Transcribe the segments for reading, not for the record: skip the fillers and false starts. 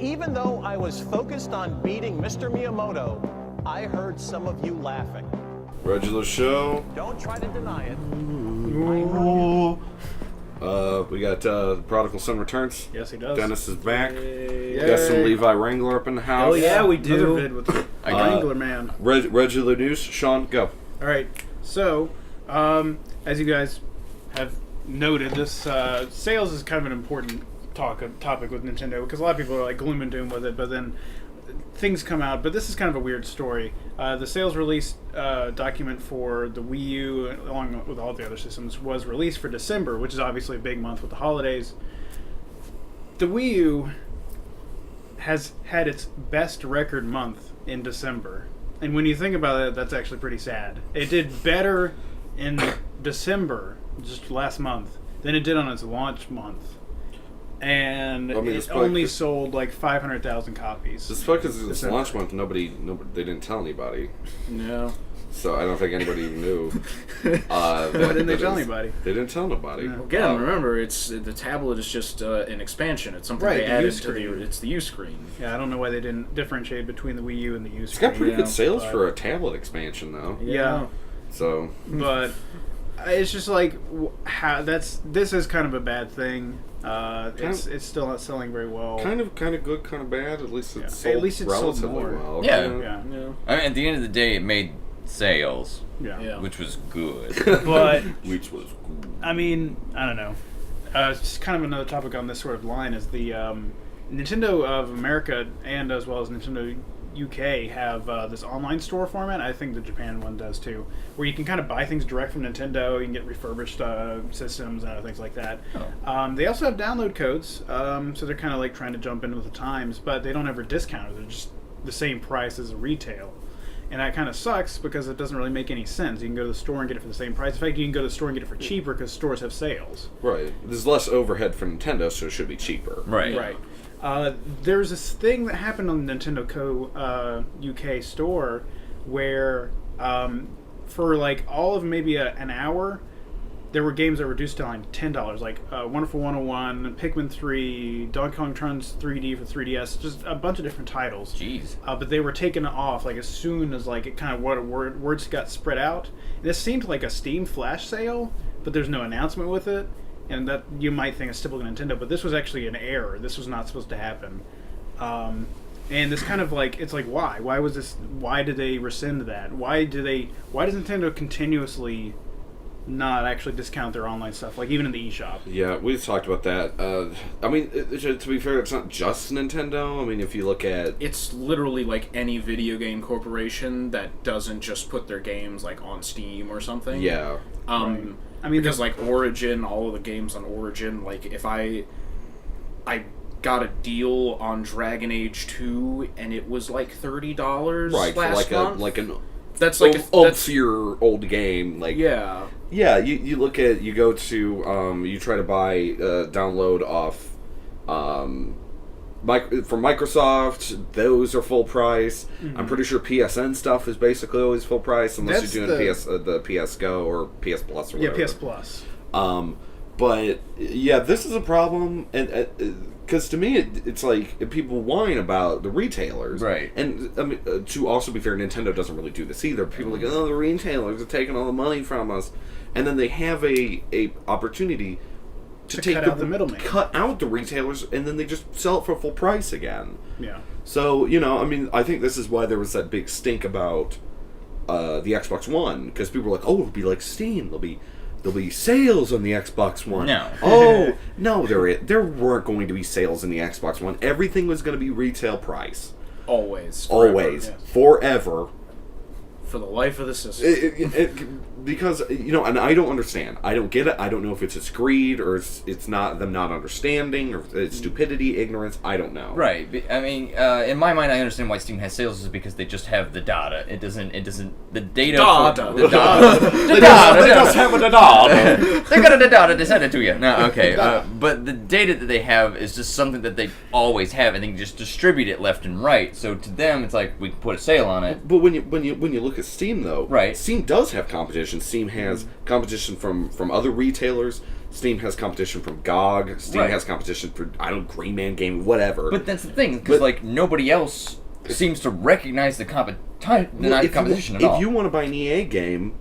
even though I was focused on beating Mr. Miyamoto, I heard some of you laughing. Regular show. Don't try to deny it. We got Prodigal Son returns. Yes, he does. Dennis is back. Yay. We got some Levi Wrangler up in the house. Oh yeah, we do. do. Vid with the Wrangler man. Regular news. Sean, go. All right. So, as you guys have noted, this sales is kind of an important topic with Nintendo because a lot of people are like gloom and doom with it, but then things come out. But this is kind of a weird story. The sales release document for the Wii U, along with all the other systems, was released for December, which is obviously a big month with the holidays. The Wii U has had its best record month in December. And when you think about it, that's actually pretty sad. It did better in December, just last month, than it did on its launch month. And it only sold like 500,000 copies. It's because it's launch month. Nobody, they didn't tell anybody. No. So I don't think anybody even knew. Why didn't they tell anybody? They didn't tell nobody. No. Again, remember, it's the tablet is just an expansion. It's something Right, they the added U-screen. to the. It's the U screen. Yeah, I don't know why they didn't differentiate between the Wii U and the U It's screen. got pretty good sales but- for a tablet expansion, though. Yeah. So But it's just like this is kind of a bad thing. It's still not selling very well. kind of good, kind of bad. At least it's sold At least it's sold relatively more. well. Yeah. Yeah. I mean, at the end of the day, it made sales, Yeah. which was good. But Which was cool. I mean, I don't know. Just kind of another topic on this sort of line is the Nintendo of America and as well as Nintendo UK have this online store format. I think the Japan one does too, where you can kind of buy things direct from Nintendo. You can get refurbished systems and other things like that. Oh. They also have download codes, so they're kind of like trying to jump in with the times, but they don't ever discount it. They're just the same price as a retail. And that kind of sucks because it doesn't really make any sense. You can go to the store and get it for the same price. In fact, you can go to the store and get it for cheaper because stores have sales. Right. There's less overhead for Nintendo, so it should be cheaper. Right. Right. There's this thing that happened on the Nintendo Co. UK store where for like all of maybe an hour, there were games that were reduced to like $10, like Wonderful 101, Pikmin 3, Donkey Kong Trunks 3D for 3DS, just a bunch of different titles. Jeez. But they were taken off like as soon as like it kind of words got spread out. And this seemed like a Steam flash sale, but there's no announcement with it. And that you might think is typical Nintendo, but this was actually an error. This was not supposed to happen. And this kind of like, it's like, why? Why was this? Why did they rescind that? Why does Nintendo continuously not actually discount their online stuff, like even in the eShop? Yeah, we've talked about that. I mean, to be fair, it's not just Nintendo. I mean, if you look at... It's literally like any video game corporation that doesn't just put their games like on Steam or something. Yeah. Right. I mean, because like Origin, all of the games on Origin, like if I got a deal on Dragon Age 2 and it was like $30 Right, last for month. like an that's like obscure old game. Like yeah. Yeah, you look at, you go to, you try to buy, download off, from Microsoft, those are full price. Mm-hmm. I'm pretty sure PSN stuff is basically always full price, unless you're doing the PS Go or PS Plus or whatever. Yeah, PS Plus. But, yeah, this is a problem, and because to me, it's like, people whine about the retailers. Right. And, I mean, to also be fair, Nintendo doesn't really do this either. People are like, oh, the retailers are taking all the money from us. And then they have a opportunity to cut out the middleman. Cut out the retailers, and then they just sell it for full price again. Yeah. So, you know, I mean, I think this is why there was that big stink about the Xbox One, because people were like, oh, it'll be like Steam. There'll be sales on the Xbox One. No. Oh, no, there weren't going to be sales in the Xbox One. Everything was going to be retail price. Always. Always. Yes. Forever. For the life of the system. Because, you know, and I don't understand. I don't get it. I don't know if it's just greed or it's not them not understanding or it's stupidity, ignorance. I don't know. Right. I mean, in my mind, I understand why Steam has sales is because they just have the data. It doesn't. The data. Data. The data. They just have a data. They got the data. They sent it to you. No, okay. But the data that they have is just something that they always have, and they can just distribute it left and right. So to them, it's like we can put a sale on it. But when you look at Steam, though, right? Steam does have competition. Steam has competition from other retailers. Steam has competition from GOG. Steam Right. has competition for Green Man Gaming, whatever. But that's the thing, because But- like nobody else seems to recognize the competition at all. If you want to buy an EA game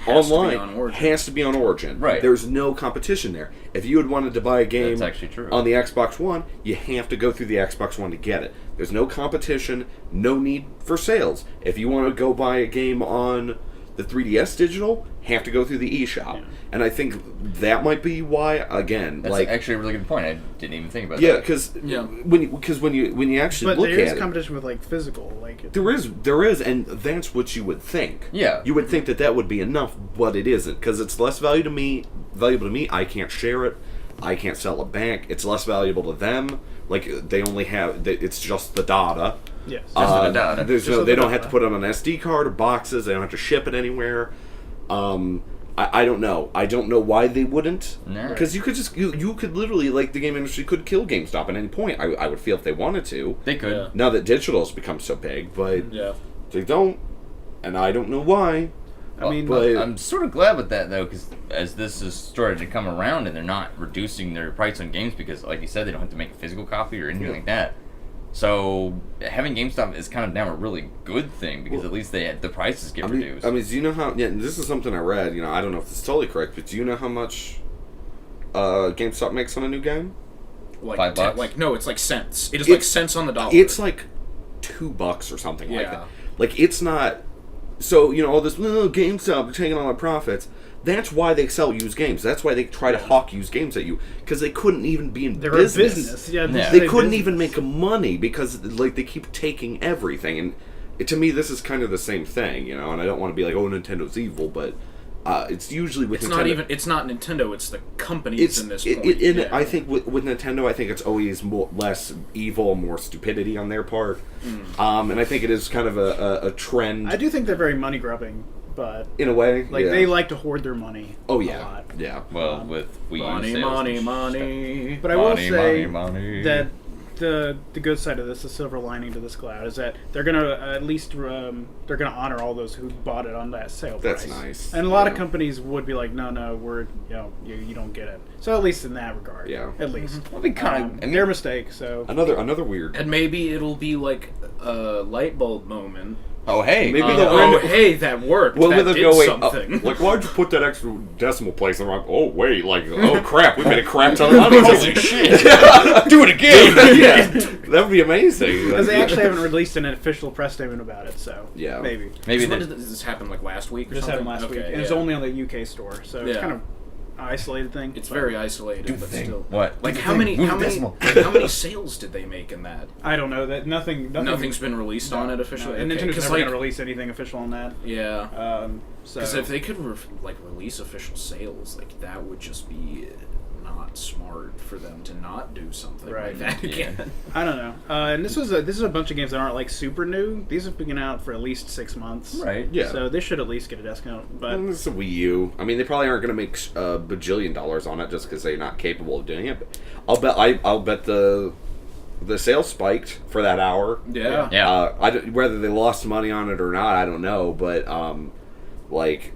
Has to be online, on Origin. has to be on Origin. Right. There's no competition there. If you had wanted to buy a game That's actually true. on the Xbox One, you have to go through the Xbox One to get it. There's no competition, no need for sales. If you want to go buy a game on the 3DS digital, have to go through the eShop. Yeah. And I think that might be why, again, That's like... actually a really good point. I didn't even think about Yeah, that. because Yeah. when you actually But look there at is it... competition with like physical, like There is, and that's what you would think. Yeah. You would think that would be enough, but it isn't, because it's less valuable to me. I can't share it. I can't sell it back. It's less valuable to them. Like, they only have... It's just the Dada. yes. Just the Dada. They don't have to put it on an SD card or boxes. They don't have to ship it anywhere. I don't know. I don't know why they wouldn't. No. Because you could just... You could literally... Like, the game industry could kill GameStop at any point. I would feel if they wanted to. They could. Yeah. Now that digital's become so big, but... Yeah. They don't, and I don't know why. I mean, but I'm sort of glad with that though, because as this has started to come around, and they're not reducing their price on games because, like you said, they don't have to make a physical copy or anything like that. So having GameStop is kind of now a really good thing because at least the prices get reduced. do you know how? Yeah, this is something I read. I don't know if this is totally correct, but do you know how much GameStop makes on a new game? Like $5? No, it's like cents. It is like cents on the dollar. It's like $2 or something like Yeah. that. Like, it's not. So all this GameStop, they're taking all my profits. That's why they sell used games. That's why they try to hawk used games at you, because they couldn't even be in they're business. a business. Yeah, Yeah. They couldn't even make money because they keep taking everything. And to me, this is kind of the same thing, And I don't want to be like, oh, Nintendo's evil, but it's usually with Nintendo. It's not Nintendo. It's the companies in this point. Yeah. I think with Nintendo, I think it's always less evil, more stupidity on their part. And I think it is kind of a trend. I do think they're very money grubbing, but in a way, like yeah. they like to hoard their money. Oh a yeah, lot. yeah. well, with Wii U money, sales money, and money. But I will Money, say money. that the good side of this, the silver lining to this cloud, is that they're gonna at least they're gonna honor all those who bought it on that sale price. That's nice. And a lot of Yeah. companies would be like, no, we're you don't get it. So at least in that regard, Yeah. at least Well, they kind of. their mistake. So Another weird. And maybe it'll be like a light bulb moment. Oh hey, Maybe uh, they'll Oh, render- hey, that worked. Well, that they'll did go wait. something. Like, why'd you put that extra decimal place in the wrong? Oh wait, oh crap, we made a crap ton of money. holy shit! Do it again. Yeah, that would be amazing. because they actually haven't released an official press statement about it. So Yeah. maybe Maybe So when they- did this happen? Like last week or this something? happened last week, Okay, and it's yeah. only on the UK store. So it's Yeah. kind of an isolated thing. It's but very isolated, but still. What? Like Do the how thing. many? Move How the many? decimal. How many sales did they make in that? I don't know that Nothing's been released on it officially. And Okay, Nintendo's 'cause, never like, going to release anything official on that. Yeah. So Because if they could release official sales, like that would just be not smart for them to not do something Right. like that Yeah. again. I don't know. And this is a bunch of games that aren't like super new. These have been out for at least 6 months. Right. Yeah. So they should at least get a discount. But And it's a Wii U. I mean, they probably aren't going to make a bajillion dollars on it just because they're not capable of doing it. But I'll bet the sales spiked for that hour. Yeah. Yeah. Whether they lost money on it or not, I don't know. But like,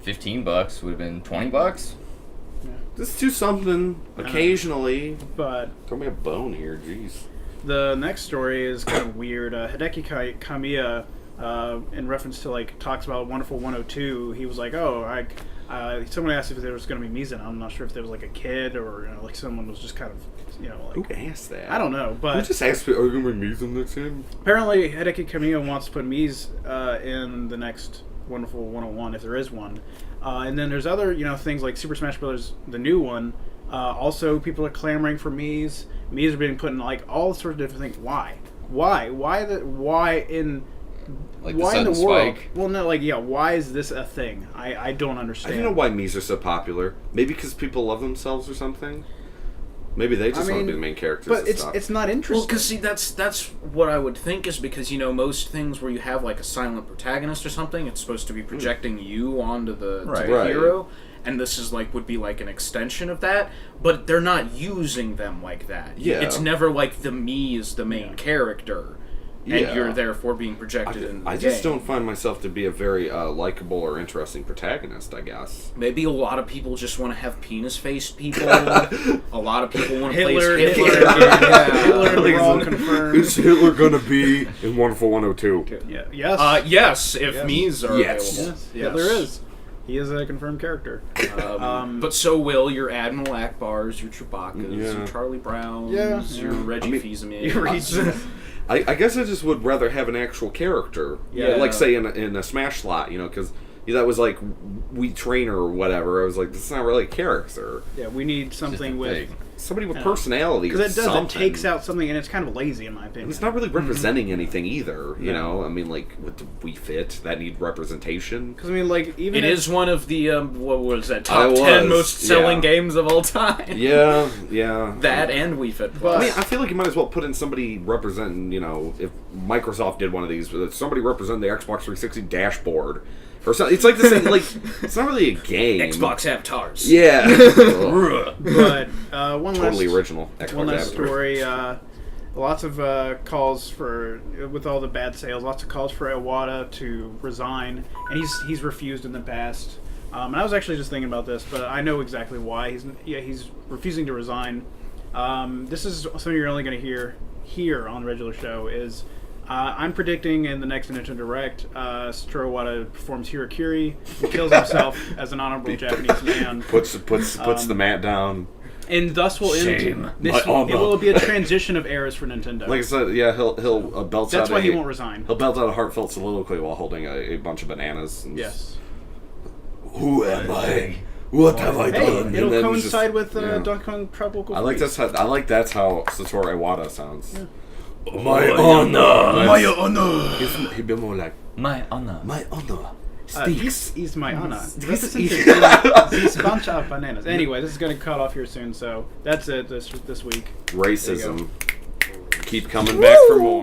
$15 would have been $20. just do something occasionally. but Throw me a bone here, jeez. the next story is kind of weird. Hideki Kamiya, in reference to like talks about Wonderful 102, he was like, someone asked if there was going to be Miis in it. I'm not sure if there was like a kid or like someone was just kind of like, Who asked that? I don't know, but Who just asked, are you going to be Miis in next game? apparently Hideki Kamiya wants to put Miis in the next Wonderful 101 if there is one. And then there's other things like Super Smash Bros. The new one. Also, people are clamoring for Miis. Miis are being put in like all sorts of different things. Why? Why in Like the why in the sudden world? spike. Well, no, why is this a thing? I don't I understand. don't know why Miis are so popular. Maybe because people love themselves or something. Maybe they just want to be the main characters. But and stuff. it's not interesting. Well, because see, that's what I would think is because most things where you have like a silent protagonist or something, it's supposed to be projecting you onto the Right. Right. hero, and this is would be like an extension of that. But they're not using them like that. Yeah. It's never like the me is the main character. Yeah. and you're therefore being projected in the I just game. don't find myself to be a very likable or interesting protagonist, I guess. Maybe a lot of people just want to have penis-faced people. A lot of people want to play Hitler, as Hitler. Hitler and we're all Is confirmed. Hitler gonna be in Wonderful 102? Yeah, yes. Yes, if Yes. Miis are Yes. available. Yes, Hitler is. He is a confirmed character. But so will your Admiral Akbars, your Chewbacca's, Yeah. your Charlie Browns, Yeah. your Reggie I mean, Fils-Aimé. I guess I just would rather have an actual character. Yeah. Like, say, in a Smash slot, because that was like Wii Trainer or whatever. I was like, this is not really a character. Yeah, we need something with... Somebody with personality. Because it does, something. it takes out something, and it's kind of lazy, in my opinion. And it's not really representing anything either, you No. know? I mean, like, with the Wii Fit, that need representation. Because, I mean, like, even It if- is one of the, what was that, I top 10 was, most selling yeah. games of all time. Yeah. That and Wii Fit But- Plus. I mean, I feel like you might as well put in somebody representing, if Microsoft did one of these, somebody representing the Xbox 360 dashboard. Or something. It's like the same, like, it's not really a game. Xbox avatars. Yeah. But one Totally last, original Xbox one last avatar. story. Lots of calls for, with all the bad sales, lots of calls for Iwata to resign, and he's refused in the past. And I was actually just thinking about this, but I know exactly why he's refusing to resign. This is something you're only going to hear here on the Reggilar Show. Is I'm predicting in the next Nintendo Direct, Satoru Iwata performs Hirakiri and kills himself as an honorable Japanese man. Puts the mat down. And thus will Shame. end. This, My it honor. will be a transition of eras for Nintendo. Like I said, yeah, he'll belt out. That's why he won't resign. He'll belt out a heartfelt soliloquy while holding a bunch of bananas. And Yes. Who am I? What have I Hey, done? it'll And then coincide just- with yeah. Donkey Kong Tropical I like Freeze. that's how Satoru Iwata sounds. Yeah. My honor. My honor. He'd be more like My honor. my honor. Stinks. This is my honor. This Represented this bunch of bananas. Anyway, this is going to cut off here soon, so that's it this week. Racism. Keep coming back for more.